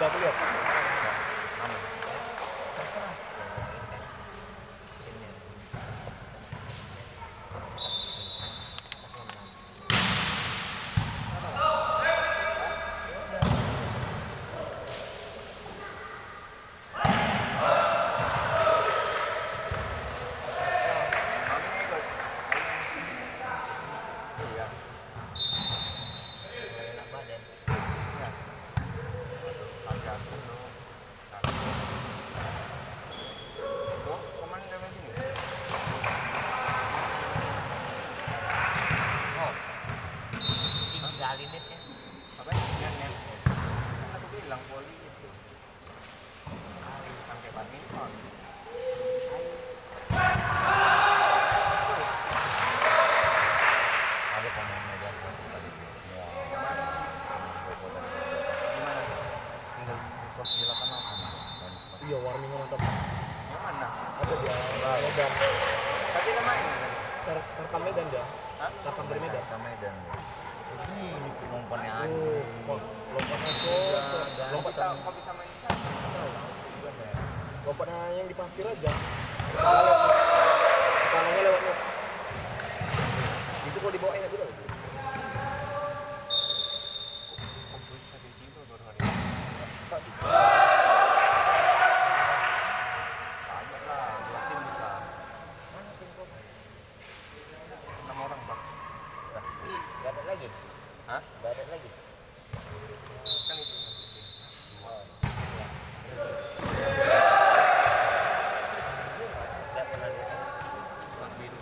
udah aku lihat. Iya, warning mantap. Yang mana? Ada dia, Medan. Tadi namanya? Tarkam Medan dia. Tarkam dari Medan. Tarkam Medan. Ini lompannya aja. Lompatnya kok. Kok bisa main di sana? Lompatnya yang di pasir aja. Kepalanya lewat. Itu kalau dibawa enak juga. Kok bisa kayak gitu baru hari ini? Banyak lah, 2 tim bisa. Mana tim kok? 6 orang pas. Gak ada lagi. Hah? Gak ada lagi. Kan itu. Gak pernah lihat. Biru.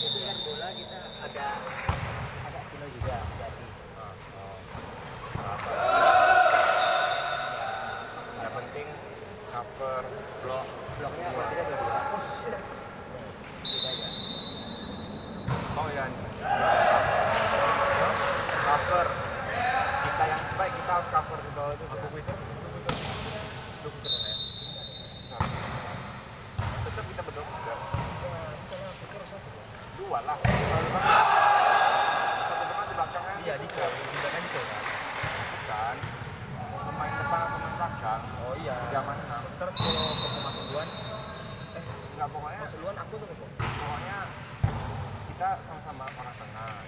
Itu kan bola kita ada silo juga jadi. Yang penting cover Bloknya apa tidak ada dua. Tidak aja. Oh ya, cover kita yang sebaik kita harus cover di bawah itu. Aku Twitter. Lu Twitter ya? Tetap kita berdoa juga. Misalnya Twitter satu. 2 lah. Satu depan di belakangnya. Iya, Dika. Dika kan Dika kan? Bukan. Pemain depan atau pemain belakang. Oh iya. 3 sama 6. Ntar kalau ke masuk duluan, Enggak, pokoknya masuk duluan aku tuh kok. pokoknya kita sama-sama orang tengah.